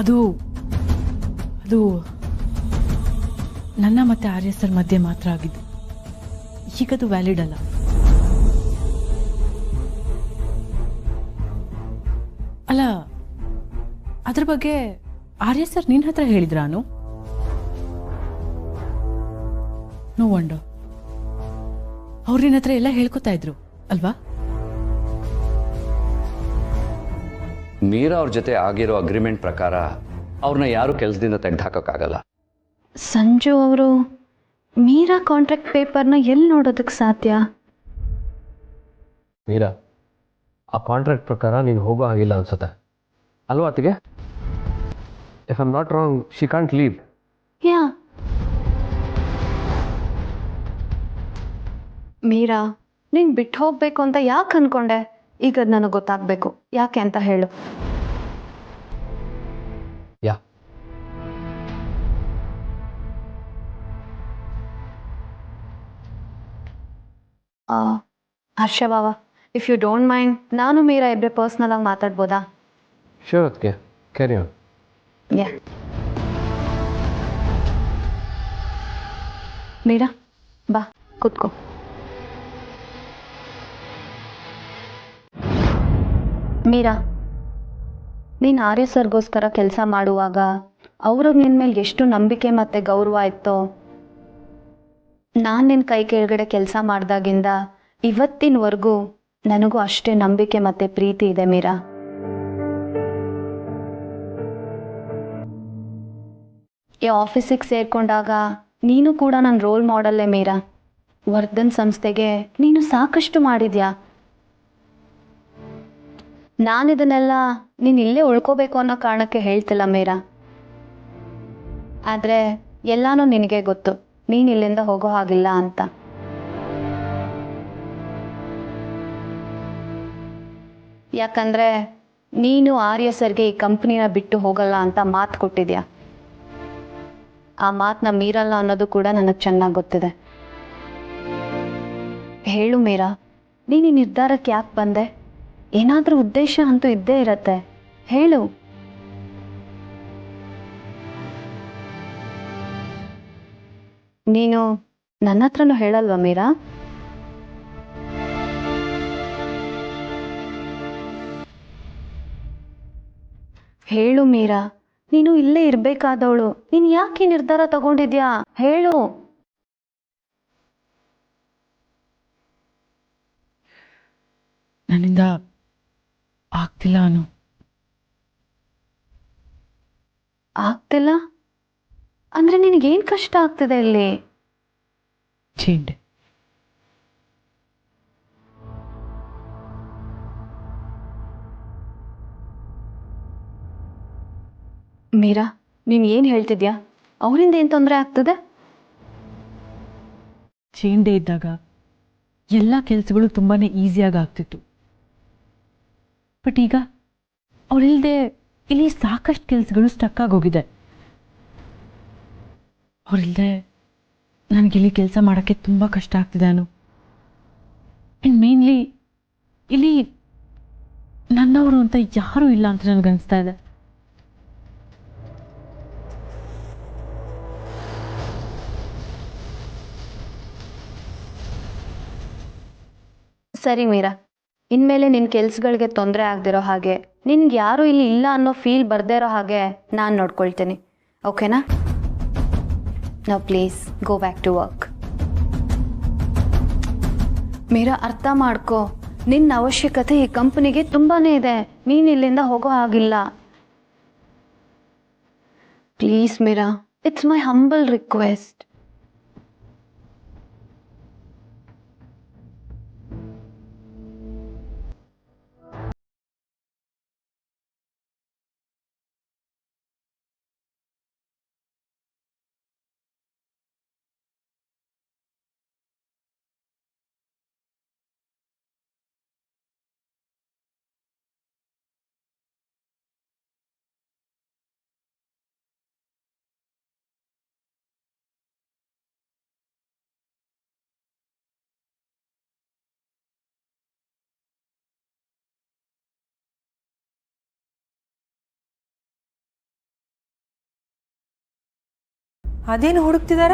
ಅದು ಅದು ನನ್ನ ಮತ್ತೆ ಆರ್ಯ ಸರ್ ಮಧ್ಯೆ ಮಾತ್ರ ಆಗಿದ್ದು. ಈಗದು ವ್ಯಾಲಿಡ್ ಅಲ್ಲ. ಅಲ್ಲ, ಅದ್ರ ಬಗ್ಗೆ ಆರ್ಯ ಸರ್ ನಿನ್ನ ಹತ್ರ ಹೇಳಿದ್ರಾನು? No wonder. ಅವ್ರು ನಿನ್ನ ಹತ್ರ ಎಲ್ಲ ಹೇಳ್ಕೊತಾ ಇದ್ರು ಅಲ್ವಾ? ಮೀರಾ ಅವ್ರ ಜೊತೆ ಆಗಿರೋ ಅಗ್ರಿಮೆಂಟ್ ಪ್ರಕಾರ ಅವ್ರನ್ನ ಯಾರು ಕೆಲಸದಿಂದ ತೆಗೆದುಹಾಕೋಕ್ಕಾಗಲ್ಲ. ಸಂಜು ಅವರು ಮೀರಾ ಕಾಂಟ್ರಾಕ್ಟ್ ಪೇಪರ್ನ ಎಲ್ಲಿ ನೋಡೋದಕ್ಕೆ ಸಾಧ್ಯ? ಮೀರಾ, ಆ ಕಾಂಟ್ರಾಕ್ಟ್ ಪ್ರಕಾರ ನೀನು ಹೋಗೋ ಆಗಿಲ್ಲ ಅನ್ಸುತ್ತೆ ಅಲ್ವಾ ಅತ್ತಿಗೆ? If I am not wrong, she can't leave. Yeah Meera, ನೀನು ಬಿಟ್ಟು ಹೋಗಬೇಕು ಅಂತ ಯಾಕೆ ಅನ್ಕೊಂಡೆ? ಈಗ ಅದು ನನಗೆ ಗೊತ್ತಾಗಬೇಕು. ಯಾಕೆ ಅಂತ ಹೇಳು. ಯಾ ಹರ್ಷ ಬಾವ, ಇಫ್ ಯು ಡೋಂಟ್ ಮೈಂಡ್, ನಾನು ಮೀರಾ ಇಬ್ಬರೇ ಪರ್ಸ್ನಲ್ ಆಗಿ ಮಾತಾಡ್ಬೋದಾ? ಶೋರ್ ಅತ್ತಿಗೆ, ಕ್ಯಾರಿ ಆನ್. ಯಾ ಮೀರಾ, ಬಾ ಕೂತ್ಕೋ. ಮೀರಾ, ನೀನು ಆರ್ಯ ಸರ್ಗೋಸ್ಕರ ಕೆಲಸ ಮಾಡುವಾಗ ಅವ್ರಿಗೆ ನಿನ್ನ ಮೇಲೆ ಎಷ್ಟು ನಂಬಿಕೆ ಮತ್ತು ಗೌರವ ಇತ್ತೋ, ನಾನು ನಿನ್ನ ಕೈ ಕೆಳಗಡೆ ಕೆಲಸ ಮಾಡಿದಾಗಿಂದ ಇವತ್ತಿನವರೆಗೂ ನನಗೂ ಅಷ್ಟೇ ನಂಬಿಕೆ ಮತ್ತು ಪ್ರೀತಿ ಇದೆ ಮೀರಾ. ಈ ಆಫೀಸಿಗೆ ಸೇರಿಕೊಂಡಾಗ ನೀನು ಕೂಡ ನನ್ನ ರೋಲ್ ಮಾಡೆಲ್ಲೇ ಮೀರಾ. ವರ್ಧನ್ ಸಂಸ್ಥೆಗೆ ನೀನು ಸಾಕಷ್ಟು ಮಾಡಿದ್ಯಾ. ನಾನಿದನ್ನೆಲ್ಲ ನೀನು ಇಲ್ಲೇ ಉಳ್ಕೋಬೇಕು ಅನ್ನೋ ಕಾರಣಕ್ಕೆ ಹೇಳ್ತಿಲ್ಲ ಮೀರಾ. ಆದರೆ ಎಲ್ಲನೂ ನಿನಗೆ ಗೊತ್ತು, ನೀನು ಇಲ್ಲಿಂದ ಹೋಗೋ ಹಾಗಿಲ್ಲ ಅಂತ. ಯಾಕಂದರೆ ನೀನು ಆರ್ಯ ಸರ್ಗೆ ಈ ಕಂಪ್ನಿನ ಬಿಟ್ಟು ಹೋಗಲ್ಲ ಅಂತ ಮಾತು ಕೊಟ್ಟಿದ್ಯಾ. ಆ ಮಾತನ್ನ ಮೀರಲ್ಲ ಅನ್ನೋದು ಕೂಡ ನನಗೆ ಚೆನ್ನಾಗಿ ಗೊತ್ತಿದೆ. ಹೇಳು ಮೀರಾ, ನೀನು ಈ ನಿರ್ಧಾರಕ್ಕೆ ಯಾಕೆ ಬಂದೆ? ಏನಾದರೂ ಉದ್ದೇಶ ಅಂತೂ ಇದ್ದೇ ಇರತ್ತೆ, ಹೇಳು. ನೀನು ನನ್ನ ಹತ್ರನೂ ಹೇಳಲ್ವಾ ಮೀರಾ? ಹೇಳು ಮೀರಾ, ನೀನು ಇಲ್ಲೇ ಇರಬೇಕಾದವಳು. ನೀನು ಯಾಕೆ ನಿರ್ಧಾರ ತಗೊಂಡಿದ್ಯಾ? ಹೇಳು. ನನ್ನಿಂದ ಆಗ್ತಿಲ್ಲ ಅನು. ಆಗ್ತಿಲ್ಲ ಅಂದರೆ ನಿನಗೇನು ಕಷ್ಟ ಆಗ್ತಿದೆ ಇಲ್ಲಿ? ಚೇಂಡೆ. ಮೀರಾ, ನೀನು ಏನು ಹೇಳ್ತಿದ್ಯಾ? ಅವರಿಂದ ಏನು ತೊಂದರೆ ಆಗ್ತದೆ? ಚೇಂಡೆ ಇದ್ದಾಗ ಎಲ್ಲ ಕೆಲಸಗಳು ತುಂಬಾ ಈಸಿಯಾಗಿ ಆಗ್ತಿತ್ತು. ಬಟ್ ಈಗ ಅವಳಿಲ್ಲದೆ ಇಲ್ಲಿ ಸಾಕಷ್ಟು ಕೆಲಸಗಳು ಸ್ಟಕ್ ಆಗೋಗಿದೆ. ಅವರಿಲ್ಲದೆ ನನಗಿಲ್ಲಿ ಕೆಲಸ ಮಾಡೋಕ್ಕೆ ತುಂಬ ಕಷ್ಟ ಆಗ್ತಿದೆ ಅನು. ಆ್ಯಂಡ್ ಮೇನ್ಲಿ ಇಲ್ಲಿ ನನ್ನವರು ಅಂತ ಯಾರೂ ಇಲ್ಲ ಅಂತ ನನಗನ್ನಿಸ್ತಾ ಇದೆ. ಸರಿ ಮೀರಾ, ಇನ್ಮೇಲೆ ನಿನ್ನ ಕೆಲ್ಸಗಳಿಗೆ ತೊಂದರೆ ಆಗದಿರೋ ಹಾಗೆ, ನಿನ್ಗೆ ಯಾರೂ ಇಲ್ಲಿ ಇಲ್ಲ ಅನ್ನೋ ಫೀಲ್ ಬರ್ದೇ ಇರೋ ಹಾಗೆ ನಾನು ನೋಡ್ಕೊಳ್ತೀನಿ. ಓಕೆನಾ? Now please go back to work. Meera, ಅರ್ಥ ಮಾಡ್ಕೋ, ನಿನ್ನ ಅವಶ್ಯಕತೆ ಈ ಕಂಪನಿಗೆ ತುಂಬಾ ಇದೆ. ನೀನು ಇಲ್ಲಿಂದ ಹೋಗೋ ಹಾಗಿಲ್ಲ. Please Meera, it's my humble request. ಅದೇನು ಹುಡುಕ್ತಿದಾರ?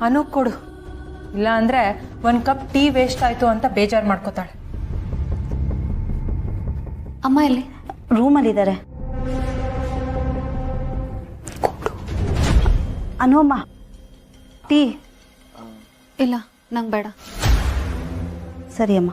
ಅನು ಕೊಡು, ಇಲ್ಲ ಅಂದರೆ ಒಂದು ಕಪ್ ಟೀ ವೇಸ್ಟ್ ಆಯಿತು ಅಂತ ಬೇಜಾರು ಮಾಡ್ಕೋತಾಳೆ. ಅಮ್ಮ ಇಲ್ಲಿ ರೂಮಲ್ಲಿದ್ದಾರೆ. ಅನು ಅಮ್ಮ, ಟೀ? ಇಲ್ಲ, ನಂಗೆ ಬೇಡ. ಸರಿ ಅಮ್ಮ.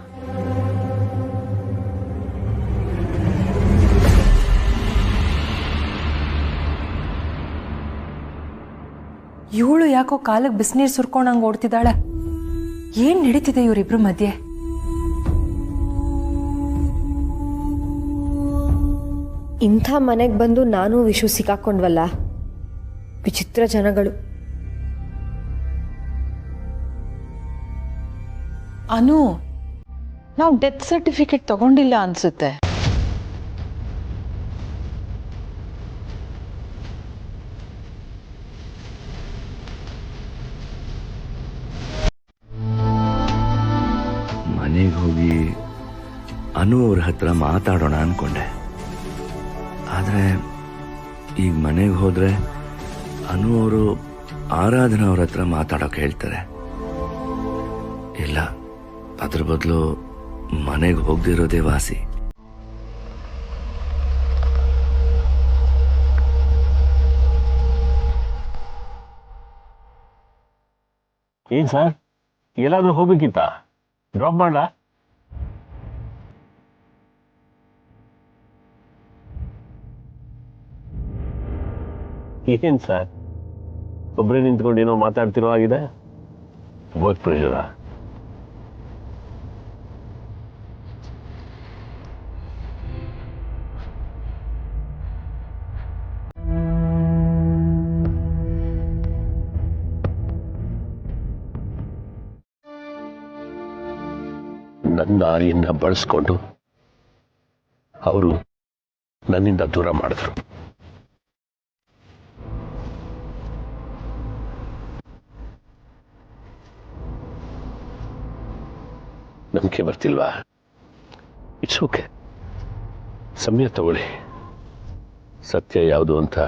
ಇವಳು ಯಾಕೋ ಕಾಲಕ್ಕೆ ಬಿಸಿನೀರು ಸುರ್ಕೊಂಡಂಗೆ ಓಡ್ತಿದ್ದಾಳೆ. ಏನು ನಡೀತಿದೆ ಇವರಿಬ್ರು ಮಧ್ಯೆ? ಇಂಥ ಮನೆಗೆ ಬಂದು ನಾನು ವಿಷು ಸಿಕ್ಕಾಕೊಂಡ್ವಲ್ಲ. ವಿಚಿತ್ರ ಜನಗಳು. ಅನು, ನಾವು ಡೆತ್ ಸರ್ಟಿಫಿಕೇಟ್ ತಗೊಂಡಿಲ್ಲ ಅನ್ಸುತ್ತೆ. ಮನೆಗೆ ಹೋಗಿ ಅನು ಅವ್ರ ಹತ್ರ ಮಾತಾಡೋಣ ಅನ್ಕೊಂಡೆ. ಆದರೆ ಈಗ ಮನೆಗೆ ಹೋದ್ರೆ ಅನು ಅವರು ಆರಾಧನಾ ಅವ್ರ ಹತ್ರ ಮಾತಾಡೋಕೆ ಹೇಳ್ತಾರೆ. ಇಲ್ಲ, ಅದ್ರ ಬದಲು ಮನೆಗೆ ಹೋಗದಿರೋದೇ ವಾಸಿ. ಏನ್ ಸರ್, ಎಲ್ಲಾದ್ರೂ ಹೋಗ್ಬೇಕಿತ್ತ? ಡ್ರಾಪ್ ಮಾಡ್ಲಾ? ಏನ್ ಸರ್, ಒಬ್ಬರೇ ನಿಂತ್ಕೊಂಡು ಏನೋ ಮಾತಾಡ್ತಿರೋ ಆಗಿದೆ? ವರ್ಕ್ ಪ್ರೆಷರಾ? ನನ್ನ ಆರಿಯನ್ನ ಬಳಸ್ಕೊಂಡು ಅವರು ನನ್ನಿಂದ ದೂರ ಮಾಡಿದ್ರು. ನಂಬಿಕೆ ಬರ್ತಿಲ್ವಾ? ಇಟ್ಸ್ ಓಕೆ, ಸಮಯ ತಗೊಳ್ಳಿ. ಸತ್ಯ ಯಾವುದು ಅಂತ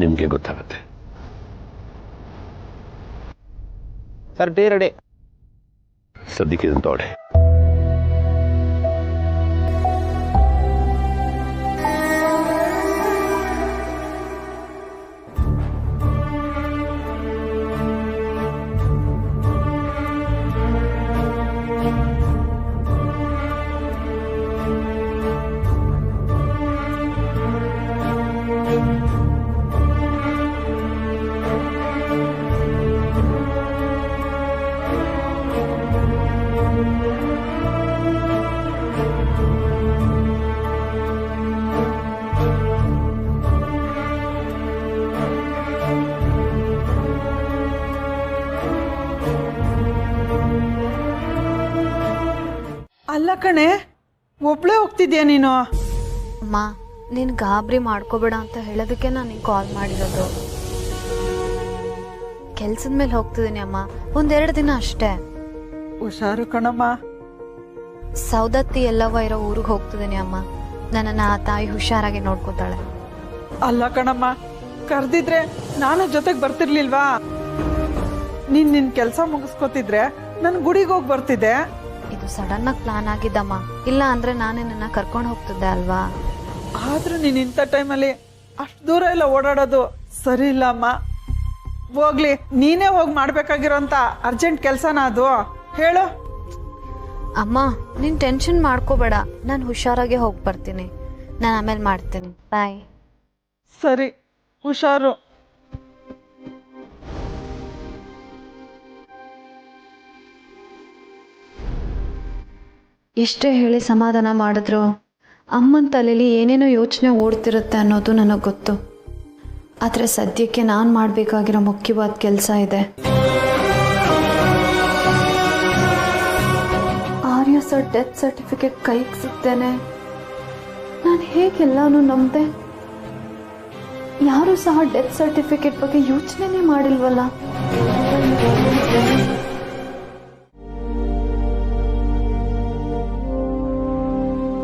ನಿಮ್ಗೆ ಗೊತ್ತಾಗುತ್ತೆ. Sir, tea ready. ಸದ್ಯಕ್ಕೆ ಇದನ್ನು ತಗೊಳ್ಳಿ. ಅಲ್ಲ ಕಣೆ, ಒಬ್ಳೇ ಹೋಗ್ತಿದ್ಯಾ ನೀನು? ಅಮ್ಮ, ನೀನು ಗಾಬರಿ ಮಾಡ್ಕೋಬೇಡ ಅಂತ ಹೇಳೋದಕ್ಕೆ ನಾನು ನಿಂಗೆ ಕಾಲ್ ಮಾಡಿರೋದು. ಕೆಲ್ಸದ ಮೇಲೆ ಹೋಗ್ತಿದ್ದೀನಿ ಅಮ್ಮ, 1-2 ದಿನ ಅಷ್ಟೇ. ಹುಷಾರು ಕಣಮ್ಮ. ಸೌದತ್ತಿ ಎಲ್ಲವ ಇರೋ ಊರಿಗೆ ಹೋಗ್ತಿದ್ದೀನಿ ಅಮ್ಮ. ನನ್ನನ್ನು ಆ ತಾಯಿ ಹುಷಾರಾಗಿ ನೋಡ್ಕೋತಾಳೆ. ಅಲ್ಲ ಕಣಮ್ಮ, ಕರೆದಿದ್ರೆ ನಾನು ಜೊತೆಗೆ ಬರ್ತಿರ್ಲಿಲ್ವಾ? ನೀನ್ ನಿನ್ ಕೆಲಸ ಮುಗಿಸ್ಕೊತಿದ್ರೆ ನನ್ ಗುಡಿಗೆ ಹೋಗಿ ಬರ್ತಿದ್ದೆ. ಇದು ಸಡನ್ ಆಗಿ ಪ್ಲಾನ್ ಆಗಿದ್ದಮ್ಮ, ಇಲ್ಲ ಅಂದ್ರೆ ನಾನೇ ನನ್ನ ಕರ್ಕೊಂಡು ಹೋಗ್ತಿದ್ದೆ ಅಲ್ವಾ. ಆದ್ರೂ ನೀನ್ ಇಂಥ ಟೈಮಲ್ಲಿ ಅಷ್ಟು ದೂರ ಎಲ್ಲ ಓಡಾಡೋದು ಸರಿ ಇಲ್ಲ ಅಮ್ಮ. ಹೋಗ್ಲಿ, ನೀನೇ ಹೋಗಿ ಮಾಡ್ಬೇಕಾಗಿರೋಂತ ಅರ್ಜೆಂಟ್ ಕೆಲ್ಸನ ಅದು? ಹೇಳು. ಅಮ್ಮ, ನೀನ್ ಟೆನ್ಷನ್ ಮಾಡ್ಕೋಬೇಡ, ನಾನು ಹುಷಾರಾಗಿ ಹೋಗಿ ಬರ್ತೀನಿ. ನಾನು ಆಮೇಲೆ ಮಾಡ್ತೀನಿ. ಬಾಯ್. ಸರಿ, ಹುಷಾರು. ಎಷ್ಟೇ ಹೇಳಿ ಸಮಾಧಾನ ಮಾಡಿದ್ರು ಅಮ್ಮನ ತಲೆಯಲ್ಲಿ ಏನೇನೋ ಯೋಚನೆ ಓಡ್ತಿರುತ್ತೆ ಅನ್ನೋದು ನನಗೆ ಗೊತ್ತು. ಆದರೆ ಸದ್ಯಕ್ಕೆ ನಾನು ಮಾಡಬೇಕಾಗಿರೋ ಮುಖ್ಯವಾದ ಕೆಲಸ ಇದೆ. ಆರ್ಯ ಸರ್ ಡೆತ್ ಸರ್ಟಿಫಿಕೇಟ್ ಕೈಗೆ ಸಿಗ್ತೇನೆ. ನಾನು ಹೇಗೆಲ್ಲಾನು ನಂಬಿದೆ? ಯಾರೂ ಸಹ ಡೆತ್ ಸರ್ಟಿಫಿಕೇಟ್ ಬಗ್ಗೆ ಯೋಚನೆ ಮಾಡಿಲ್ವಲ್ಲ.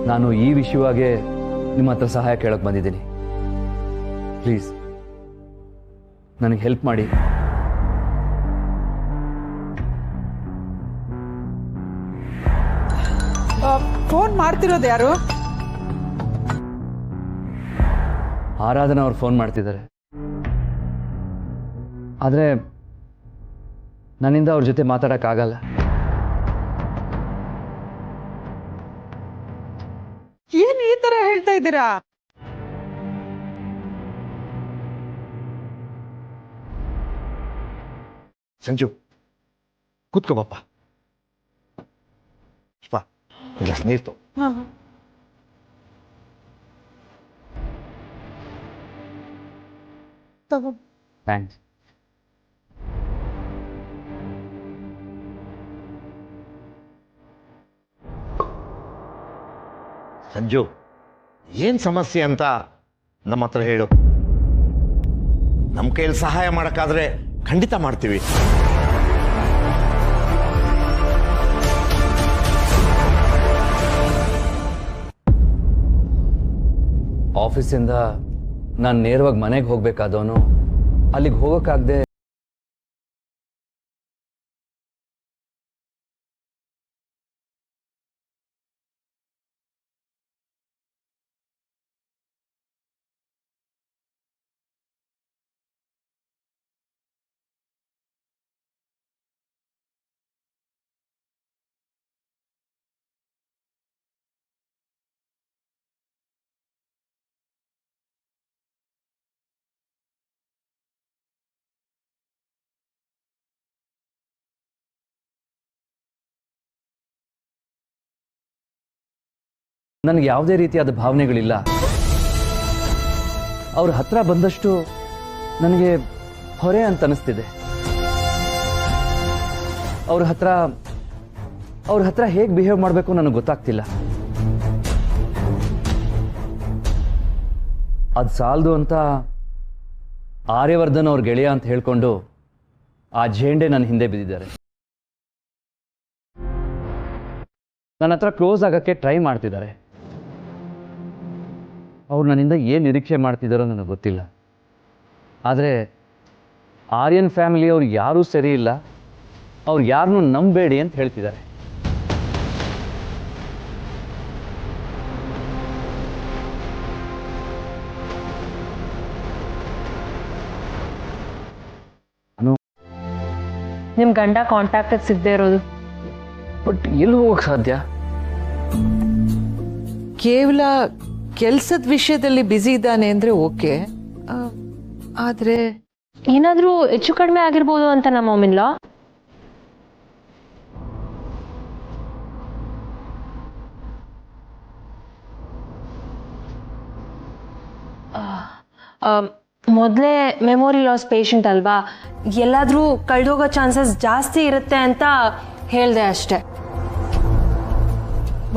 ನಾನು ಈ ವಿಷಯವಾಗೇ ನಿಮ್ಮ ಹತ್ರ ಸಹಾಯ ಕೇಳಕ್ಕೆ ಬಂದಿದ್ದೀನಿ. ಪ್ಲೀಸ್ ನನಗೆ ಹೆಲ್ಪ್ ಮಾಡಿ. ಫೋನ್ ಮಾಡ್ತಿರೋದು ಯಾರು? ಆರಾಧನಾ ಅವ್ರು ಫೋನ್ ಮಾಡ್ತಿದ್ದಾರೆ. ಆದರೆ ನನ್ನಿಂದ ಅವ್ರ ಜೊತೆ ಮಾತಾಡೋಕ್ಕಾಗಲ್ಲ. ಏನ್ ಈ ತರ ಹೇಳ್ತಾ ಇದ್ದೀರಾ? ಸಂಜು ಕೂತ್ಕೋ ಬಾಪ. ಇಲ್ಲ ನೀರು ತಗೋ. ಥ್ಯಾಂಕ್ಸ್. ಸಂಜು, ಏನ್ ಸಮಸ್ಯೆ ಅಂತ ನಮ್ಮ ಹತ್ರ ಹೇಳು. ನಮ್ಮ ಕೈಯಲ್ಲಿ ಸಹಾಯ ಮಾಡೋಕ್ಕಾದ್ರೆ ಖಂಡಿತ ಮಾಡ್ತೀವಿ. ಆಫೀಸಿಂದ ನಾನು ನೇರವಾಗಿ ಮನೆಗೆ ಹೋಗ್ಬೇಕಾದವನು ಅಲ್ಲಿಗೆ ಹೋಗೋಕ್ಕಾಗದೆ ನನಗೆ ಯಾವುದೇ ರೀತಿಯಾದ ಭಾವನೆಗಳಿಲ್ಲ. ಅವ್ರ ಹತ್ರ ಬಂದಷ್ಟು ನನಗೆ ಹೊರೆ ಅಂತ ಅನಿಸ್ತಿದೆ. ಅವ್ರ ಹತ್ರ ಹೇಗೆ ಬಿಹೇವ್ ಮಾಡಬೇಕು ನನಗೆ ಗೊತ್ತಾಗ್ತಿಲ್ಲ. ಅದು ಸಾಲದು ಅಂತ ಆರ್ಯವರ್ಧನ್ ಅವ್ರ ಗೆಳೆಯ ಅಂತ ಹೇಳ್ಕೊಂಡು ಆ ಜೇಂಡೆ ನನ್ನ ಹಿಂದೆ ಬಿದ್ದಿದ್ದಾರೆ. ನನ್ನ ಹತ್ರ ಕ್ಲೋಸ್ ಆಗೋಕ್ಕೆ ಟ್ರೈ ಮಾಡ್ತಿದ್ದಾರೆ. ಅವ್ರು ನನ್ನಿಂದ ಏನು ನಿರೀಕ್ಷೆ ಮಾಡ್ತಿದ್ದಾರೋ ನನಗೆ ಗೊತ್ತಿಲ್ಲ. ಆದರೆ ಆರ್ಯನ್ ಫ್ಯಾಮಿಲಿಯವ್ರು ಯಾರೂ ಸರಿ ಇಲ್ಲ, ಅವ್ರು ಯಾರನ್ನೂ ನಂಬೇಡಿ ಅಂತ ಹೇಳ್ತಿದ್ದಾರೆ. ನಿಮ್ಮ ಗಂಡ ಕಾಂಟ್ಯಾಕ್ಟಿಗೆ ಸಿಗದೆ ಇರೋದು. ಬಟ್ ಎಲ್ಲಿ ಹೋಗಕ್ಕೆ ಸಾಧ್ಯ? ಕೇವಲ ಕೆಲ್ಸದ ವಿಷಯದಲ್ಲಿ ಬ್ಯುಸಿ ಇದ್ದಾನೆ ಅಂದ್ರೆ ಓಕೆ, ಆದ್ರೆ ಏನಾದರೂ ಹೆಚ್ಚು ಕಡಿಮೆ ಆಗಿರ್ಬೋದು ಅಂತ ನಮ್ಮ ಮಮ್ಮಿಲ್ಲ. ಮೊದಲೇ ಮೆಮೊರಿ ಲಾಸ್ ಪೇಷಂಟ್ ಅಲ್ವಾ, ಎಲ್ಲಾದರೂ ಕಳೆದೋಗೋ ಚಾನ್ಸಸ್ ಜಾಸ್ತಿ ಇರುತ್ತೆ ಅಂತ ಹೇಳಿದೆ ಅಷ್ಟೆ.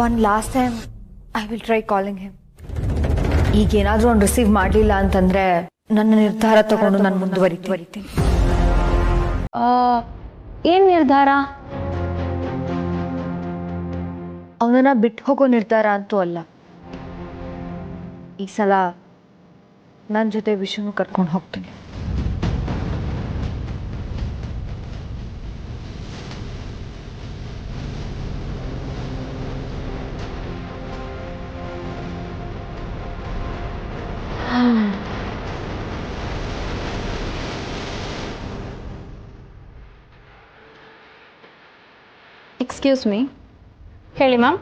One last time I will try calling him. ಈಗೇನಾದರೂ ಅವ್ನು ರಿಸೀವ್ ಮಾಡಲಿಲ್ಲ ಅಂತಂದ್ರೆ ನನ್ನ ನಿರ್ಧಾರ ತಗೊಂಡು ನಾನು ಮುಂದುವರಿತೀನಿ. ಏನು ನಿರ್ಧಾರ? ಅವನನ್ನ ಬಿಟ್ಟು ಹೋಗೋ ನಿರ್ಧಾರ ಅಂತೂ ಅಲ್ಲ. ಈ ಸಲ ನನ್ನ ಜೊತೆ ವಿಷಯನೂ ಕರ್ಕೊಂಡು ಹೋಗ್ತೀನಿ. Excuse me. ಹೇಳಿ ಮ್ಯಾಮ್.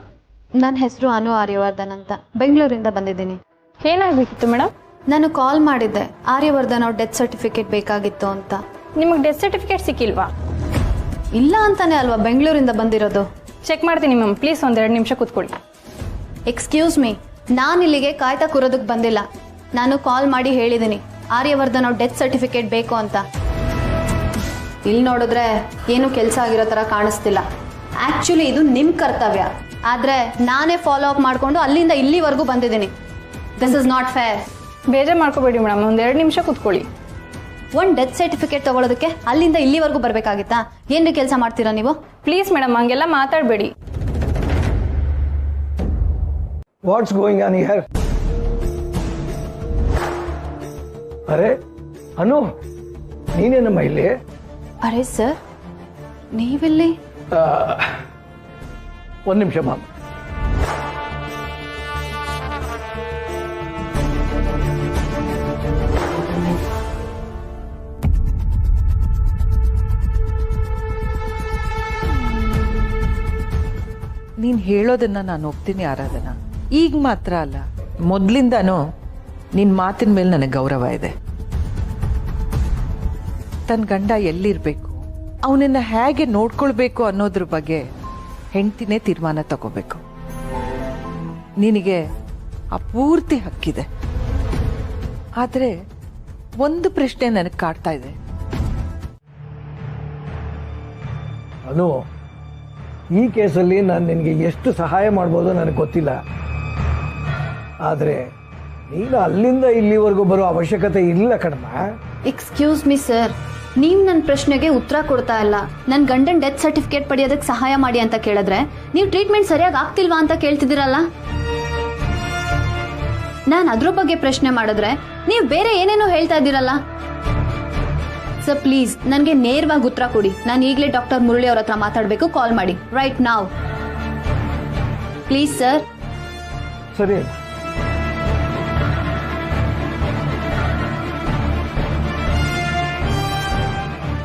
ನನ್ನ ಹೆಸರು ಅನು ಆರ್ಯವರ್ಧನ್ ಅಂತ, ಬೆಂಗಳೂರಿಂದ ಬಂದಿದ್ದೀನಿ. ಏನಾಗಬೇಕಿತ್ತು ಮೇಡಮ್? ನಾನು ಕಾಲ್ ಮಾಡಿದ್ದೆ, ಆರ್ಯವರ್ಧನ್ ಅವ್ರ ಡೆತ್ ಸರ್ಟಿಫಿಕೇಟ್ ಬೇಕಾಗಿತ್ತು ಅಂತ. ನಿಮಗೆ ಡೆತ್ ಸರ್ಟಿಫಿಕೇಟ್ ಸಿಕ್ಕಿಲ್ವಾ? ಇಲ್ಲ ಅಂತಾನೆ ಅಲ್ವಾ ಬೆಂಗಳೂರಿಂದ ಬಂದಿರೋದು. ಚೆಕ್ ಮಾಡ್ತೀನಿ ಮ್ಯಾಮ್, ಪ್ಲೀಸ್ ಒಂದೆರಡು ನಿಮಿಷ ಕೂತ್ಕೊಳ್ಳಿ. ಎಕ್ಸ್ಕ್ಯೂಸ್ ಮೀ, ನಾನು ಇಲ್ಲಿಗೆ ಕಾಯ್ತಾ ಕೂರೋದಕ್ಕೆ ಬಂದಿಲ್ಲ. ನಾನು ಕಾಲ್ ಮಾಡಿ ಹೇಳಿದ್ದೀನಿ ಆರ್ಯವರ್ಧನ್ ಅವ್ರ ಡೆತ್ ಸರ್ಟಿಫಿಕೇಟ್ ಬೇಕು ಅಂತ. ಇಲ್ಲಿ ನೋಡಿದ್ರೆ ಏನು ಕೆಲಸ ಆಗಿರೋ ಥರ ಕಾಣಿಸ್ತಿಲ್ಲ. ಆ್ಯಕ್ಚುಲಿ ಇದು ನಿಮ್ಮ ಕರ್ತವ್ಯ, ಆದರೆ ನಾನೇ ಫಾಲೋ ಅಪ್ ಮಾಡಿಕೊಂಡು ಅಲ್ಲಿಂದ ಇಲ್ಲಿವರೆಗೂ ಬಂದಿದ್ದೀನಿ. This is not fair. ಬೇಜಾರು ಮಾಡ್ಕೋಬೇಡಿ ಮೇಡಮ್, ಒಂದೆರಡು ನಿಮಿಷ ಕೂತ್ಕೊಳ್ಳಿ. ಒಂದು ಡೆತ್ ಸರ್ಟಿಫಿಕೇಟ್ ತಗೊಳ್ಳೋದಕ್ಕೆ ಅಲ್ಲಿಂದ ಇಲ್ಲಿವರೆಗೂ ಬರಬೇಕಾಗಿತ್ತಾ? ಏನು ಕೆಲಸ ಮಾಡ್ತೀರಾ ನೀವು? ಪ್ಲೀಸ್ ಮೇಡಮ್, ಹಂಗೆಲ್ಲ ಮಾತಾಡಬೇಡಿ. ನೀನೇನಮ್ಮ ಇಲ್ಲಿ? ಅರೆ ಸರ್, ನೀವಿಲ್ಲಿ? ಒಂದು ನಿಮಿಷ ಮಾಮ. ನೀನು ಹೇಳೋದನ್ನ ನಾನು ಒಪ್ತೀನಿ ಆರಾಧನಾ. ಈಗ ಮಾತ್ರ ಅಲ್ಲ, ಮೊದಲಿಂದನೂ ನಿನ್ನ ಮಾತಿನ ಮೇಲೆ ನನಗೆ ಗೌರವ ಇದೆ. ತನ್ನ ಗಂಡ ಎಲ್ಲಿರಬೇಕು, ಅವನನ್ನು ಹೇಗೆ ನೋಡ್ಕೊಳ್ಬೇಕು ಅನ್ನೋದ್ರ ಬಗ್ಗೆ ಹೆಂಡ್ತಿನೇ ತೀರ್ಮಾನ ತಗೋಬೇಕು. ನಿನಗೆ ಆ ಪೂರ್ತಿ ಹಕ್ಕಿದೆ. ಆದರೆ ಒಂದು ಪ್ರಶ್ನೆ ನನಗೆ ಕಾಡ್ತಾ ಇದೆ. ಅನು, ಈ ಕೇಸಲ್ಲಿ ನಾನು ನಿನಗೆ ಎಷ್ಟು ಸಹಾಯ ಮಾಡ್ಬೋದು ನನಗೆ ಗೊತ್ತಿಲ್ಲ. ಆದರೆ ನೀನು ಅಲ್ಲಿಂದ ಇಲ್ಲಿವರೆಗೂ ಬರೋ ಅವಶ್ಯಕತೆ ಇಲ್ಲ ಕಣಮ್ಮ. ಎಕ್ಸ್ಕ್ಯೂಸ್ ಮಿ ಸರ್, ನೀವು ನನ್ನ ಪ್ರಶ್ನೆಗೆ ಉತ್ತರ ಕೊಡ್ತಾ ಇಲ್ಲ. ನನ್ನ ಗಂಡನ ಡೆತ್ ಸರ್ಟಿಫಿಕೇಟ್ ಪಡೆಯೋದಕ್ಕೆ ಸಹಾಯ ಮಾಡಿ ಅಂತ ಕೇಳಿದ್ರೆ ನೀವು ಟ್ರೀಟ್ಮೆಂಟ್ ಸರಿಯಾಗಿ ಆಗ್ತಿಲ್ವಾ ಅಂತ ಕೇಳ್ತಿದ್ದೀರಲ್ಲ. ನಾನು ಅದ್ರ ಬಗ್ಗೆ ಪ್ರಶ್ನೆ ಮಾಡಿದ್ರೆ ನೀವು ಬೇರೆ ಏನೇನೋ ಹೇಳ್ತಾ ಇದ್ದೀರಲ್ಲ. ಸರ್ ಪ್ಲೀಸ್ ನನಗೆ ನೇರವಾಗಿ ಉತ್ತರ ಕೊಡಿ. ನಾನು ಈಗಲೇ ಡಾಕ್ಟರ್ ಮುರಳಿ ಅವ್ರ ಹತ್ರ ಮಾತಾಡಬೇಕು. ಕಾಲ್ ಮಾಡಿ ರೈಟ್ ನಾವ್ ಪ್ಲೀಸ್ ಸರ್. ಸರಿ.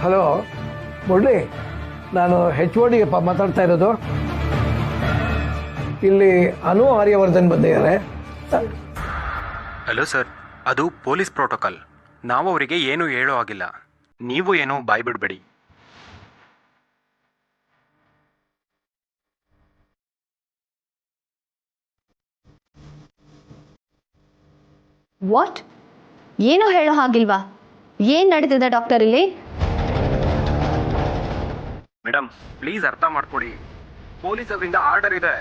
ಹಲೋ ಮುರಳಿ, ನಾನು HOD ಮಾತಾಡ್ತಾ ಇರೋದು. ಇಲ್ಲಿ ಅನು ಆರ್ಯವರ್ಧನ್ ಬಂದಿದ್ದಾರೆ. ಹಲೋ ಸರ್, ಅದು ಪೊಲೀಸ್ ಪ್ರೋಟೋಕಾಲ್. ನಾವು ಅವರಿಗೆ ಏನೂ ಹೇಳೋ ಆಗಿಲ್ಲ. ನೀವು ಏನೋ ಬಾಯ್ ಬಿಡಬೇಡಿ. ವಾಟ್? ಏನೋ ಹೇಳೋ ಹಾಗಿಲ್ವಾ? ಏನ್ ನಡೀತಿದೆ ಡಾಕ್ಟರ್ ಇಲ್ಲಿ? ಮೇಡಮ್ ಪ್ಲೀಸ್ ಅರ್ಥ ಮಾಡ್ಕೊಡಿ. ಪೊಲೀಸ್ ಅವರಿಂದ ಆರ್ಡರ್ ಇದೆ.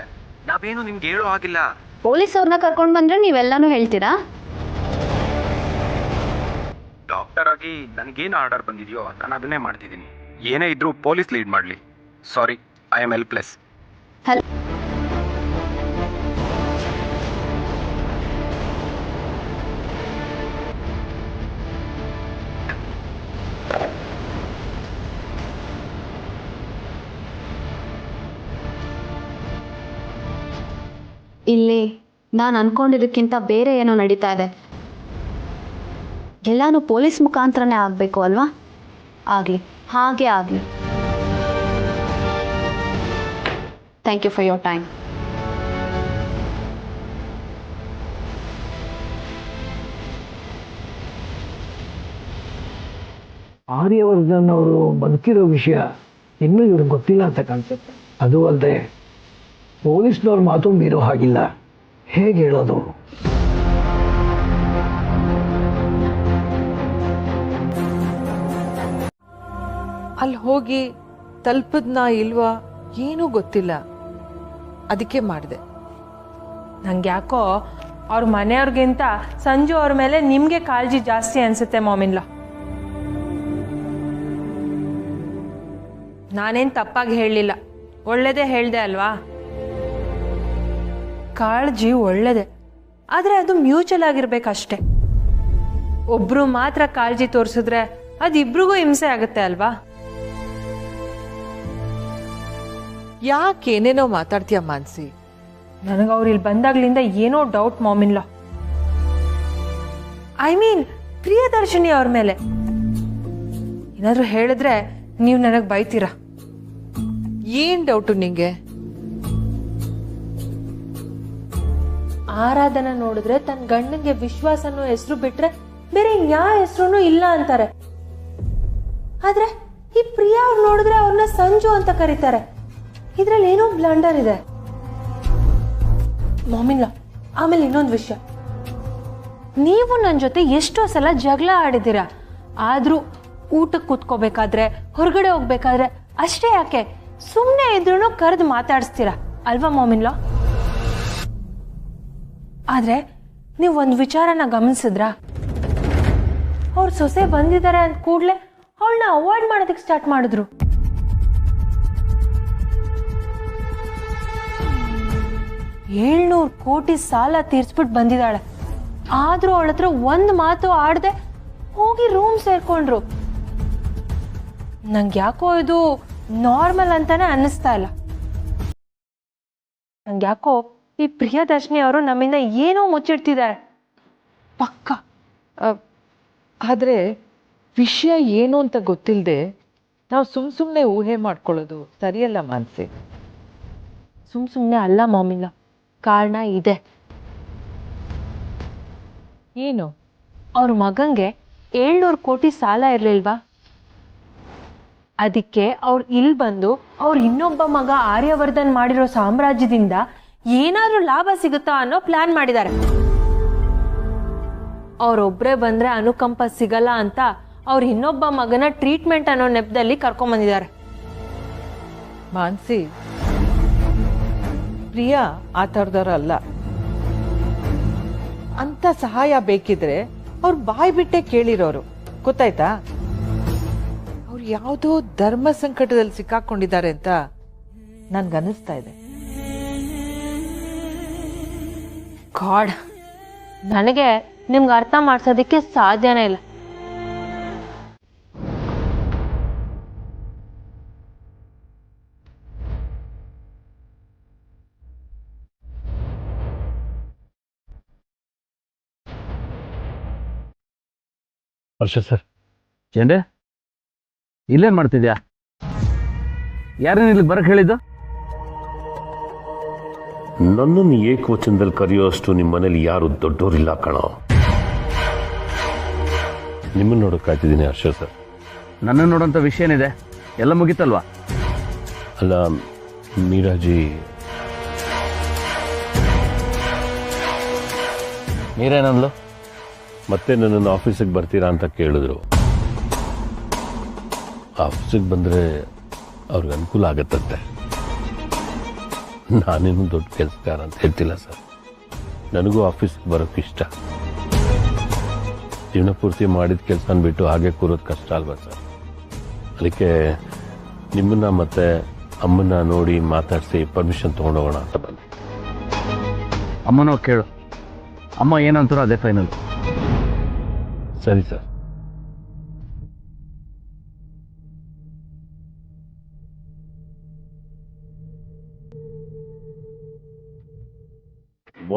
ನಾವೇನು ನಿಮ್ಗೆ ಹೇಳೋ ಆಗಿಲ್ಲ. ಪೊಲೀಸ್ ಅವ್ರನ್ನ ಕರ್ಕೊಂಡು ಬಂದ್ರೆ ನೀವೆಲ್ಲಾನು ಹೇಳ್ತೀರಾ? ಡಾಕ್ಟರ್ ಆಗಿ ನನಗೇನು ಆರ್ಡರ್ ಬಂದಿದೆಯೋ ನಾನು ಅದನ್ನೇ ಮಾಡ್ತಿದ್ದೀನಿ. ಏನೇ ಇದ್ರೂ ಪೊಲೀಸ್ ಲೀಡ್ ಮಾಡಲಿ. ಸಾರಿ, ಐ ಆಮ್ ಹೆಲ್ಪ್ಲೆಸ್. ಇಲ್ಲಿ ನಾನು ಅನ್ಕೊಂಡಿದ್ದಕ್ಕಿಂತ ಬೇರೆ ಏನೋ ನಡೀತಾ ಇದೆ. ಎಲ್ಲಾನು ಪೊಲೀಸ್ ಮುಖಾಂತರನೇ ಆಗಬೇಕು ಅಲ್ವಾ? ಆಗಲಿ, ಹಾಗೆ ಆಗಲಿ. Thank you for your time. Aryavardhan ಅವರು ಬದುಕಿರೋ ವಿಷಯ ಇನ್ನೂ ಇವ್ರಿಗೆ ಗೊತ್ತಿಲ್ಲ ಅಂತ ಕಾಣಿಸುತ್ತೆ. ಅದು ಅಲ್ಲದೆ ಪೊಲೀಸ್ನವ್ರ ಮಾತು ಮೀರೋ ಹಾಗಿಲ್ಲ. ಹೇಗೆ ಹೇಳೋದು? ಅಲ್ಲಿ ಹೋಗಿ ತಲುಪದ್ನಾ ಇಲ್ವಾ ಏನೂ ಗೊತ್ತಿಲ್ಲ. ಅದಕ್ಕೆ ಮಾಡಿದೆ. ನಂಗೆ ಯಾಕೋ ಅವ್ರ ಮನೆಯವ್ರಿಗಿಂತ ಸಂಜು ಅವ್ರ ಮೇಲೆ ನಿಮಗೆ ಕಾಳಜಿ ಜಾಸ್ತಿ ಅನ್ಸುತ್ತೆ ಮಾಮಿನ್ಲ. ನಾನೇನು ತಪ್ಪಾಗಿ ಹೇಳಲಿಲ್ಲ, ಒಳ್ಳೇದೇ ಹೇಳಿದೆ ಅಲ್ವಾ? ಕಾಳಜಿ ಒಳ್ಳೇದೆ, ಆದರೆ ಅದು ಮ್ಯೂಚುವಲ್ ಆಗಿರ್ಬೇಕಷ್ಟೆ. ಒಬ್ರು ಮಾತ್ರ ಕಾಳಜಿ ತೋರಿಸಿದ್ರೆ ಅದು ಇಬ್ರಿಗೂ ಹಿಂಸೆ ಆಗುತ್ತೆ ಅಲ್ವಾ? ಯಾಕೇನೇನೋ ಮಾತಾಡ್ತೀಯ ಮಾನ್ಸಿ? ನನಗೆ ಅವ್ರು ಇಲ್ಲಿ ಬಂದಾಗ್ಲಿಂದ ಏನೋ ಡೌಟ್ ಮಾಮಿನ್ಲ. ಐ ಮೀನ್ ಪ್ರಿಯದರ್ಶಿನಿ ಅವ್ರ ಮೇಲೆ. ಏನಾದರೂ ಹೇಳಿದ್ರೆ ನೀವು ನನಗೆ ಬೈತೀರಾ. ಏನ್ ಡೌಟು ನಿಂಗೆ? ಆರಾಧನ ನೋಡಿದ್ರೆ ತನ್ನ ಗಂಡನಿಗೆ ವಿಶ್ವಾಸ ಅನ್ನೋ ಹೆಸರು ಬಿಟ್ರೆ ಬೇರೆ ಯಾವ ಹೆಸರು ಇಲ್ಲ ಅಂತಾರೆ. ಆದ್ರೆ ಈ ಪ್ರಿಯಾ ಅವ್ರು ನೋಡಿದ್ರೆ ಅವ್ರನ್ನ ಸಂಜು ಅಂತ ಕರೀತಾರೆ. ಇದ್ರಲ್ಲಿ ಏನೋ ಬ್ಲಂಡರ್ ಇದೆ ಮಾಮಿನ್ಲ. ಆಮೇಲೆ ಇನ್ನೊಂದು ವಿಷಯ, ನೀವು ನನ್ನ ಜೊತೆ ಎಷ್ಟೋ ಸಲ ಜಗಳ ಆಡಿದ್ದೀರಾ. ಆದ್ರೂ ಊಟಕ್ಕೆ ಕೂತ್ಕೋಬೇಕಾದ್ರೆ, ಹೊರಗಡೆ ಹೋಗ್ಬೇಕಾದ್ರೆ ಅಷ್ಟೇ ಯಾಕೆ ಸುಮ್ಮನೆ ಇದ್ರೂ ಕರೆದು ಮಾತಾಡಿಸ್ತೀರಾ ಅಲ್ವಾ ಮಾಮಿನ್ಲ? ಆದ್ರೆ ನೀವು ಒಂದು ವಿಚಾರನ ಗಮನಿಸಿದ್ರಾ? ಅವ್ರ ಸೊಸೆ ಬಂದಿದ್ದಾರೆ ಅಂದ ಕೂಡಲೇ ಅವಳನ್ನ ಅವಾಯ್ಡ್ ಮಾಡೋದಕ್ಕೆ ಸ್ಟಾರ್ಟ್ ಮಾಡಿದ್ರು. $700 ಕೋಟಿ ಸಾಲ ತೀರ್ಸ್ಬಿಟ್ಟು ಬಂದಿದ್ದಾಳೆ. ಆದ್ರೂ ಅವಳ ಹತ್ರ ಒಂದು ಮಾತು ಆಡದೆ ಹೋಗಿ ರೂಮ್ ಸೇರ್ಕೊಂಡ್ರು. ನಂಗೆ ಯಾಕೋ ಇದು ನಾರ್ಮಲ್ ಅಂತಾನೆ ಅನ್ನಿಸ್ತಾ ಇಲ್ಲ. ನಂಗೆ ಯಾಕೋ ಈ ಪ್ರಿಯದರ್ಶಿನಿ ಅವರು ನಮ್ಮಿಂದ ಏನೋ ಮುಚ್ಚಿಡ್ತಿದ್ದಾರೆ. ಪಕ್ಕ. ಆದರೆ ವಿಷಯ ಏನು ಅಂತ ಗೊತ್ತಿಲ್ಲದೆ ನಾವು ಸುಮ್ಮನೆ ಊಹೆ ಮಾಡ್ಕೊಳ್ಳೋದು ಸರಿಯಲ್ಲ ಮಾನಸಿ. ಸುಮ್ಮನೆ ಅಲ್ಲ ಮಾಮಿಲ್ಲ, ಕಾರಣ ಇದೆ. ಏನು? ಅವ್ರ ಮಗಂಗೆ 700 ಕೋಟಿ ಸಾಲ ಇರಲಿಲ್ವಾ? ಅದಕ್ಕೆ ಅವ್ರು ಇಲ್ಲಿ ಬಂದು ಅವ್ರ ಇನ್ನೊಬ್ಬ ಮಗ ಆರ್ಯವರ್ಧನ್ ಮಾಡಿರೋ ಸಾಮ್ರಾಜ್ಯದಿಂದ ಏನಾದ್ರೂ ಲಾಭ ಸಿಗುತ್ತಾ ಅನ್ನೋ ಪ್ಲಾನ್ ಮಾಡಿದ್ದಾರೆ. ಅವ್ರೊಬ್ರೇ ಬಂದ್ರೆ ಅನುಕಂಪ ಸಿಗಲ್ಲ ಅಂತ ಅವ್ರ ಇನ್ನೊಬ್ಬ ಮಗನ ಟ್ರೀಟ್ಮೆಂಟ್ ಅನ್ನೋ ನೆಪದಲ್ಲಿ ಕರ್ಕೊಂಬಂದಿದ್ದಾರೆ. ಮಾನಸಿ, ಪ್ರಿಯಾ ಆ ಥರದವ್ರಲ್ಲ. ಅಂತ ಸಹಾಯ ಬೇಕಿದ್ರೆ ಅವ್ರು ಬಾಯಿ ಬಿಟ್ಟೆ ಕೇಳಿರೋರು, ಗೊತ್ತಾಯ್ತಾ? ಅವ್ರು ಯಾವುದೋ ಧರ್ಮ ಸಂಕಟದಲ್ಲಿ ಸಿಕ್ಕಾಕೊಂಡಿದ್ದಾರೆ ಅಂತ ನನ್ಗನ್ನಿಸ್ತಾ ಇದೆ. ಗಾಡ್, ನನಗೆ ನಿಮ್ಗೆ ಅರ್ಥ ಮಾಡ್ಸೋದಕ್ಕೆ ಸಾಧ್ಯನೇ ಇಲ್ಲ. ಹರ್ಷ ಸರ್, ಏನ್ರೆ ಇಲ್ಲೇನು ಮಾಡ್ತಿದ್ಯಾ? ಯಾರೇನು ಇಲ್ಲಿಗೆ ಬರಕ್ಕೆ ಹೇಳಿದ್ದು? ನನ್ನನ್ನು ಏಕವಚನದಲ್ಲಿ ಕರೆಯೋಷ್ಟು ನಿಮ್ಮ ಮನೇಲಿ ಯಾರು ದೊಡ್ಡವರಿಲ್ಲ ಕಣೋ. ನಿಮ್ಮನ್ನು ನೋಡೋಕ್ಕಾಗ್ತಿದ್ದೀನಿ ಹರ್ಷ ಸರ್. ನನ್ನನ್ನು ನೋಡೋಂಥ ವಿಷಯ ಏನಿದೆ? ಎಲ್ಲ ಮುಗೀತಲ್ವಾ? ಅಲ್ಲ ಮೀರಾಜಿ, ನೀರೇನಂದ್ಲು? ಮತ್ತೆ ನನ್ನನ್ನು ಆಫೀಸಿಗೆ ಬರ್ತೀರಾ ಅಂತ ಕೇಳಿದ್ರು. ಆಫೀಸಿಗೆ ಬಂದರೆ ಅವ್ರಿಗೆ ಅನುಕೂಲ ಆಗತ್ತಂತೆ. ನಾನೇನು ದೊಡ್ಡ ಕೆಲಸಗಾರ ಅಂತ ಹೇಳ್ತಿಲ್ಲ ಸರ್. ನನಗೂ ಆಫೀಸ್ಗೆ ಬರೋಕ್ಕೆ ಇಷ್ಟ. ಜೀವನ ಪೂರ್ತಿ ಮಾಡಿದ ಕೆಲಸನ ಬಿಟ್ಟು ಹಾಗೆ ಕೂರೋದು ಕಷ್ಟ ಅಲ್ವಾ ಸರ್? ಅದಕ್ಕೆ ನಿಮ್ಮನ್ನ ಮತ್ತೆ ಅಮ್ಮನ್ನ ನೋಡಿ ಮಾತಾಡಿಸಿ ಪರ್ಮಿಷನ್ ತೊಗೊಂಡೋಗೋಣ ಅಂತ ಬಂದೆ. ಅಮ್ಮನೋ ಕೇಳು, ಅಮ್ಮ ಏನಂತಾರೋ ಅದೇ ಫೈನಲ್. ಸರಿ ಸರ್.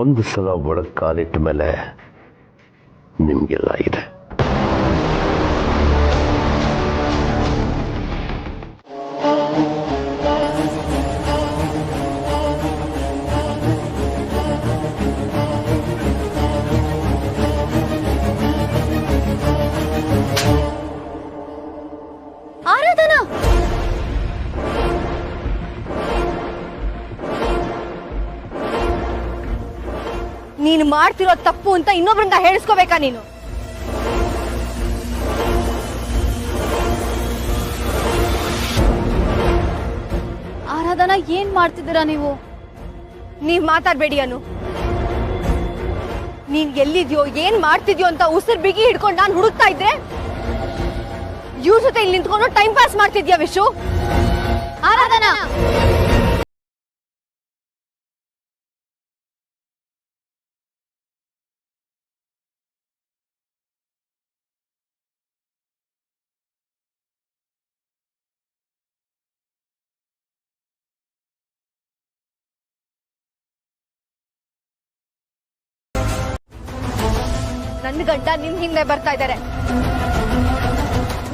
ಒಂದು ಸಲ ಒಳಗೆ ಕಾಲಿಟ್ಟ ಮೇಲೆ ನಿಮಗೆಲ್ಲ ಇದೆ. ಆರಾಧನಾ, ನೀನು ಮಾಡ್ತಿರೋ ತಪ್ಪು ಅಂತ ಇನ್ನೊಬ್ರಿಂದ ಹೇಳಿಸ್ಕೋಬೇಕಾ ನೀನು? ಆರಾಧನಾ, ಏನ್ ಮಾಡ್ತಿದ್ದೀರಾ ನೀವು? ನೀವ್ ಮಾತಾಡ್ಬೇಡಿ ಅನು. ನೀನ್ ಎಲ್ಲಿದ್ಯೋ ಏನ್ ಮಾಡ್ತಿದ್ಯೋ ಅಂತ ಉಸಿರು ಬಿಗಿ ಹಿಡ್ಕೊಂಡು ನಾನು ಹುಡುಕ್ತಾ ಇದ್ದೆ. ಇವ್ರ ಜೊತೆ ಇಲ್ಲಿ ನಿಂತ್ಕೊಂಡು ಟೈಮ್ ಪಾಸ್ ಮಾಡ್ತಿದ್ಯಾ ವಿಶು? ಆರಾಧನಾ, ನನ್ನ ಗಂಡ ನಿಮ್ ಹಿಂದೆ ಬರ್ತಾ ಇದ್ದಾರೆ.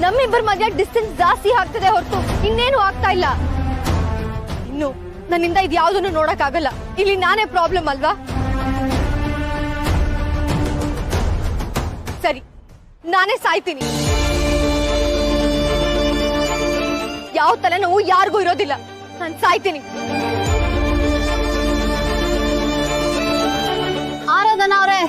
ನಮ್ಮಿಬ್ಬರ ಮಧ್ಯ ಡಿಸ್ಟೆನ್ಸ್ ಜಾಸ್ತಿ ಆಗ್ತದೆ ಹೊರತು ಇನ್ನೇನು ಆಗ್ತಾ ಇಲ್ಲ. ಇನ್ನು ನನ್ನಿಂದ ಇದು ಯಾವುದನ್ನು ನೋಡಕ್ ಆಗಲ್ಲ. ಇಲ್ಲಿ ನಾನೇ ಪ್ರಾಬ್ಲಮ್ ಅಲ್ವಾ? ಸರಿ, ನಾನೇ ಸಾಯ್ತೀನಿ. ಯಾವ ತಲೆನೋವು ಯಾರಿಗೂ ಇರೋದಿಲ್ಲ. ನಾನು ಸಾಯ್ತೀನಿ. ಆರಾಧನಾ ಅವರೇ,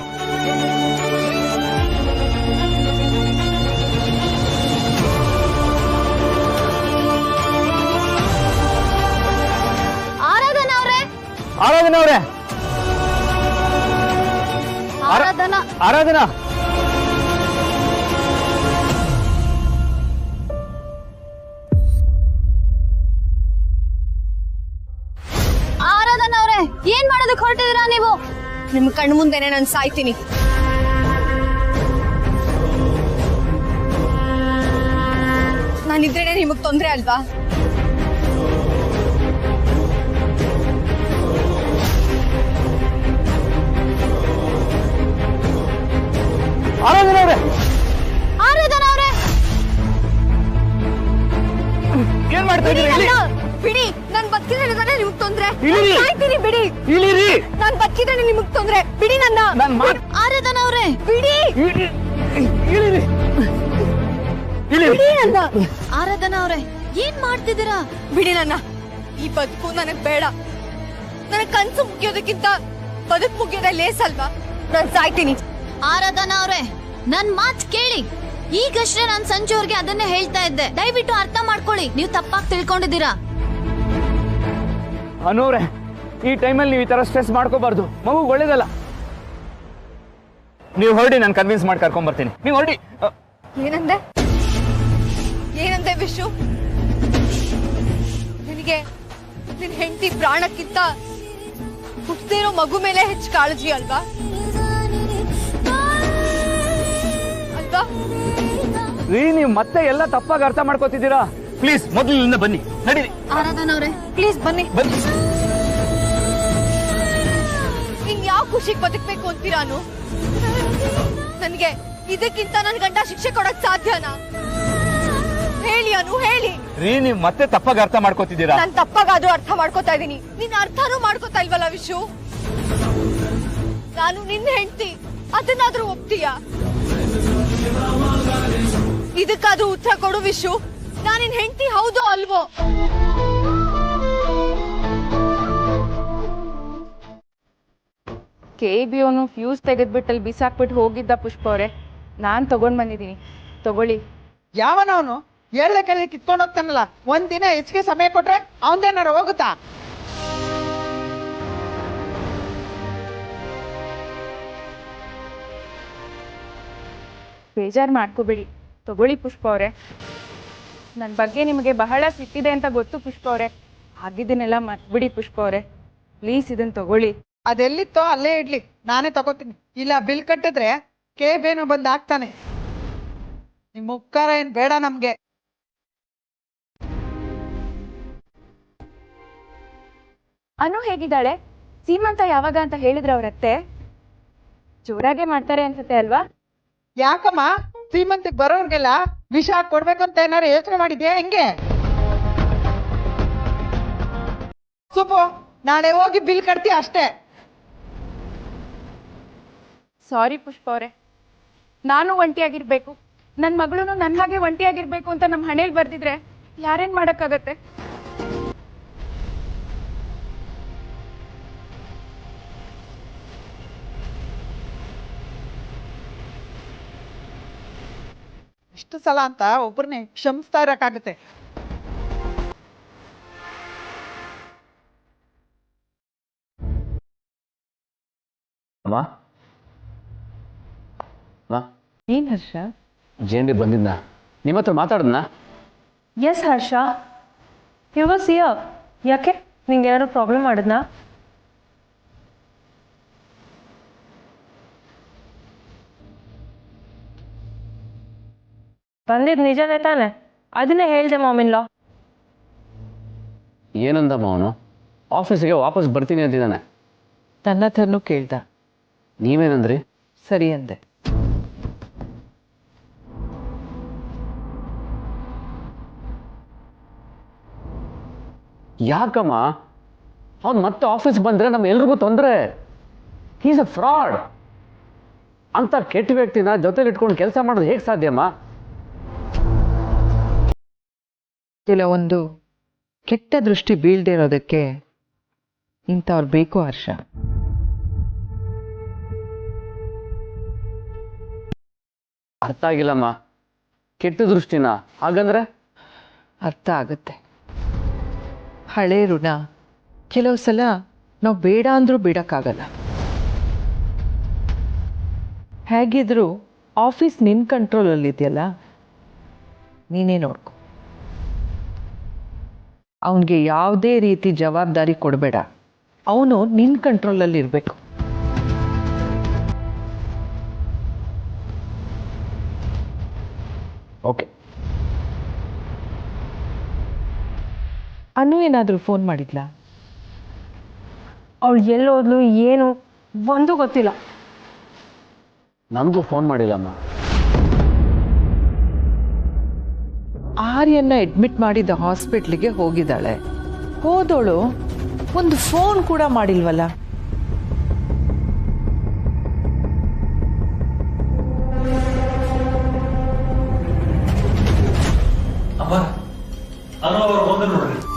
ಆರಾಧನಾ ಅವರೇ, ಆರಾಧನಾ, ಆರಾಧನಾ, ಆರಾಧನಾ ಅವರೇ, ಏನ್ ಮಾಡೋದಕ್ಕೆ ಹೊರಟಿದ್ದೀರಾ ನೀವು? ನಿಮ್ ಕಣ್ಣು ಮುಂದೆನೆ ನಾನು ಸಾಯ್ತೀನಿ. ನಾನು ನಾನಿದ್ರೆ ನಿಮಗ್ ತೊಂದ್ರೆ ಅಲ್ವಾ? ಆರಾಧನಾ ಅವ್ರೆ, ಆರಾಧನಾ ಅವ್ರೆ, ಏನ್ ಮಾಡ್ತಾ ಇದ್ದೀರಿ? ಬಿಡಿ, ನಾನ್ ಬದುಕಿದ್ರೆ ನಿಮಗ್ ತೊಂದ್ರೆ. ಇಳಿರಿ. ಸಾಯ್ತೀನಿ, ಬಿಡಿ. ಇಳಿರಿ. ನಾನ್ ಬದುಕಿದ್ರೆ ನಿಮಗ್ ತೊಂದ್ರೆ, ಬಿಡಿ ನನ್ನ. ಆರಾಧನಾ ಅವ್ರೆ, ಬಿಡಿ. ಇಳಿರಿ. ಬಿಡಿ ನನ್ನ. ಆರಾಧನಾ ಅವ್ರೆ, ಏನ್ ಮಾಡ್ತಿದ್ದೀರಾ? ಬಿಡಿ ನನ್ನ. ಈ ಬದುಕು ನನಗ್ ಬೇಡ. ನನಗ್ ಕನ್ಸು ಮುಗಿಯೋದಕ್ಕಿಂತ ಬದುಕು ಮುಗಿಯೋದೇ ಲೇಸ್ ಅಲ್ವಾ? ನಾನ್ ಸಾಯ್ತೀನಿ. ಆರಾಧನಾ ಅವ್ರೆ, ನನ್ ಮಾತ್ ಕೇಳಿ. ಈಗಷ್ಟೇ ನಾನ್ ಸಂಜೆ ಅವ್ರಿಗೆ ಅದನ್ನೇ ಹೇಳ್ತಾ ಇದ್ದೆ. ದಯವಿಟ್ಟು ಅರ್ಥ ಮಾಡ್ಕೊಳ್ಳಿ, ನೀವು ತಪ್ಪಾಗಿ ತಿಳ್ಕೊಂಡಿದ್ದೀರಾ. ಅನೂರೇ, ಈ ಟೈಮಲ್ಲಿ ನೀವು ಈ ತರ ಸ್ಟ್ರೆಸ್ ಮಾಡ್ಕೋಬಾರ್ದು. ಮಗು ಒಳ್ಳೇದಲ್ಲ. ನೀವು ಹೊರಡಿ, ನಾನು ಕನ್ವಿನ್ಸ್ ಮಾಡಿ ಕರ್ಕೊಂಡ್ ಬರ್ತೀನಿ. ನೀವು ಹೊರಡಿ. ಏನಂದೆ? ಏನಂದೆ ವಿಶು? ನಿನಗೆ ನಿನ್ ಹೆಂಡತಿ ಪ್ರಾಣಕ್ಕಿಂತ ಹುಟ್ಟದೇ ಇರೋ ಮಗು ಮೇಲೆ ಹೆಚ್ಚು ಕಾಳಜಿ ಅಲ್ವಾ? ಅಲ್ವಾ? ರೀ, ನೀವು ಮತ್ತೆ ಎಲ್ಲ ತಪ್ಪಾಗಿ ಅರ್ಥ ಮಾಡ್ಕೋತಿದ್ದೀರಾ. ಪ್ಲೀಸ್ ಮೊದಲು ಇಲ್ಲಿಂದ ಬನ್ನಿ, ನಡೀರಿ. ಆರಾಧನಾ ಅವ್ರೆ, ಪ್ಲೀಸ್ ಬನ್ನಿ. ಇನ್ ಯಾವ ಖುಷಿಗೆ ಬದುಕ್ಬೇಕು ಅಂತೀರಾನು? ನನ್ಗೆ ಇದಕ್ಕಿಂತ ನನ್ ಗಂಡ ಶಿಕ್ಷೆ ಕೊಡಕ್ ಸಾಧ್ಯನಾ? ಹೇಳಿ ಅನು, ಹೇಳಿ. ರೀ, ನೀವು ಮತ್ತೆ ತಪ್ಪಾಗಿ ಅರ್ಥ ಮಾಡ್ಕೋತಿದ್ದೀರಾ. ನಾನ್ ತಪ್ಪಾಗಾದ್ರೂ ಅರ್ಥ ಮಾಡ್ಕೋತಾ ಇದೀನಿ. ನೀನ್ ಅರ್ಥನೂ ಮಾಡ್ಕೋತಾ ಇಲ್ವಲ್ಲ ವಿಶು? ನಾನು ನಿನ್ನ ಹೆಂಡತಿ, ಅದನ್ನಾದ್ರೂ ಒಪ್ತೀಯಾ? ಇದಕ್ಕಾದ್ರೂ ಉತ್ತರ ಕೊಡು ವಿಶು. ನಾನು ನಿನ್ ಹೆಂಡತಿ ಹೌದೋ ಅಲ್ವೋ? KBO ಅವನು ಫ್ಯೂಸ್ ತೆಗೆದ್ಬಿಟ್ಟು ಅಲ್ಲಿ ಬಿಸಾಕ್ಬಿಟ್ಟು ಹೋಗಿದ್ದ ಪುಷ್ಪ ಅವರೇ. ನಾನ್ ತಗೊಂಡ್ ಬಂದಿದ್ದೀನಿ, ತಗೊಳ್ಳಿ. ಯಾವನವನು ಏಳ್ಳೆ ಕೈಲಿ ಕಿತ್ಕೊಂಡು ಹೋಗ್ತಾನಲ್ಲ, ಒಂದಿನ ಹೆಚ್ಚಿಗೆ ಸಮಯ ಕೊಟ್ರೆ ಅವನ್ದೇನಾರ ಹೋಗುತ್ತಾ? ಬೇಜಾರು ಮಾಡ್ಕೋಬೇಡಿ, ತಗೊಳ್ಳಿ ಪುಷ್ಪ ಅವರೇ. ನನ್ನ ಬಗ್ಗೆ ನಿಮಗೆ ಬಹಳ ಸಿಟ್ಟಿದೆ ಅಂತ ಗೊತ್ತು ಪುಷ್ಪ ಅವರೇ. ಆಗಿದ್ದನ್ನೆಲ್ಲ ಮರ್ತ್ಬಿಡಿ ಪುಷ್ಪ ಅವರೇ, ಪ್ಲೀಸ್ ಇದನ್ನ ತಗೊಳ್ಳಿ. ಅದೆಲ್ಲಿತ್ತೋ ಅಲ್ಲೇ ಇಡ್ಲಿ, ನಾನೇ ತಗೋತೀನಿ. ಇಲ್ಲ ಬಿಲ್ ಕಟ್ಟಿದ್ರೆ KBO ಬಂದ್ ಹಾಕ್ತಾನೆ. ನಿಮ್ ಉಪಕಾರ ಏನ್ ಬೇಡ ನಮ್ಗೆ. ಅನು ಹೇಗಿದ್ದಾಳೆ? ಸೀಮಂತ ಯಾವಾಗ ಅಂತ ಹೇಳಿದ್ರೆ ಅವ್ರತ್ತೆ ಜೋರಾಗೆ ಮಾಡ್ತಾರೆ ಅನ್ಸುತ್ತೆ ಅಲ್ವಾ? ಯಾಕಮ್ಮ, ಶ್ರೀಮಂತಕ್ಕೆ ಬರೋರ್ಗೆಲ್ಲ ವಿಷ ಕೊಡ್ಬೇಕು ಅಂತ ಏನಾರು ಯೋಚನೆ ಮಾಡಿದ್ಯಾ ಹೆಂಗೆ? ಸುಬ್ಬು, ನಾಳೆ ಹೋಗಿ ಬಿಲ್ ಕಟ್ತೀಯ ಅಷ್ಟೇ. ಸಾರಿ ಪುಷ್ಪ ಅವರೇ, ನಾನು ಒಂಟಿಯಾಗಿರ್ಬೇಕು, ನನ್ನ ಮಗಳು ನನ್ನ ಹಾಗೆ ಒಂಟಿಯಾಗಿರ್ಬೇಕು ಅಂತ ನಮ್ಮ ಹಣೆಯಲ್ಲಿ ಬರ್ದಿದ್ರೆ ಯಾರೇನ್ ಮಾಡಕ್ಕಾಗತ್ತೆ? ಇಷ್ಟು ಸಲ ಅಂತ ಒಬ್ಬರನ್ನೇ ಕ್ಷಮಿಸ್ತಾ ಇರಕ್ಕಾಗತ್ತೆ? ಅಮ್ಮ, ಏನ್ ಹರ್ಷ? ಜೇನ್ರಿ ಬಂದಿದ್ನ, ನಿಮ್ಮ ಹತ್ರ ಮಾತಾಡದ್ನ? ಎಸ್ ಹರ್ಷ, ಸಿಯ ಯಾಕೆ ನಿಂಗೆ ಏನಾದ್ರು ಪ್ರಾಬ್ಲಮ್ ಮಾಡಿದ್ನಾ? ಬಂದಿದ್ದು ನಿಜನೇ ತಾನೆ? ಅದನ್ನೇ ಹೇಳ್ದೆ ಮಾಮಿನ್ ಲಾ. ಏನಂದಮ್ಮ ಅವನು? ಆಫೀಸಿಗೆ ವಾಪಸ್ ಬರ್ತೀನಿ ಅಂತಿದ್ದಾನೆ. ನನ್ನ ಹತ್ರನೂ ಕೇಳ್ದ. ನೀವೇನಂದ್ರಿ? ಸರಿ ಅಂದೆ. ಯಾಕಮ್ಮ? ಅವ್ನು ಮತ್ತೆ ಆಫೀಸ್ ಬಂದ್ರೆ ನಮ್ಮ ಎಲ್ರಿಗೂ ತೊಂದರೆ. Is a fraud. ಅಂತ ಕೆಟ್ಟ ವ್ಯಕ್ತಿನ ಜೊತೆಲಿ ಇಟ್ಕೊಂಡು ಕೆಲಸ ಮಾಡೋದು ಹೇಗೆ ಸಾಧ್ಯಮ್ಮ? ಕೆಲವೊಂದು ಕೆಟ್ಟ ದೃಷ್ಟಿ ಬೀಳ್ದೇ ಇರೋದಕ್ಕೆ ಇಂಥವ್ರು ಬೇಕು ಹರ್ಷ. ಅರ್ಥ ಆಗಿಲ್ಲಮ್ಮ. ಕೆಟ್ಟ ದೃಷ್ಟಿನ ಹಾಗಂದ್ರೆ? ಅರ್ಥ ಆಗುತ್ತೆ. ಹಳೆ ಋಣ ಕೆಲವು ಸಲ ನಾವು ಬೇಡ ಅಂದ್ರೂ ಬಿಡೋಕ್ಕಾಗಲ್ಲ. ಹೇಗಿದ್ರು ಆಫೀಸ್ ನಿನ್ನ ಕಂಟ್ರೋಲಲ್ಲಿದೆಯಲ್ಲ, ನೀನೇ ನೋಡ್ಕೊ. ಅವನಿಗೆ ಯಾವುದೇ ರೀತಿ ಜವಾಬ್ದಾರಿ ಕೊಡಬೇಡ. ಅವನು ನಿನ್ನ ಕಂಟ್ರೋಲಲ್ಲಿ ಇರಬೇಕು. ಓಕೆ. ಅನು ಏನಾದರೂ ಫೋನ್ ಮಾಡಿದ್ಲಾ? ಅವಳು ಎಲ್ಲೋದ್ಲು ಏನು ಒಂದು ಗೊತ್ತಿಲ್ಲ. ನನಗೂ ಫೋನ್ ಮಾಡಿಲ್ಲಮ್ಮ. ಆರ್ಯನ್ನ ಅಡ್ಮಿಟ್ ಮಾಡಿದ ಹಾಸ್ಪಿಟ್ಲಿಗೆ ಹೋಗಿದ್ದಾಳೆ. ಹೋದವಳು ಒಂದು ಫೋನ್ ಕೂಡ ಮಾಡಿಲ್ವಲ್ಲ. ಅಮ್ಮ, ಅನು ಅವರು ಬಂದ್ರು ನೋಡ್ರಿ.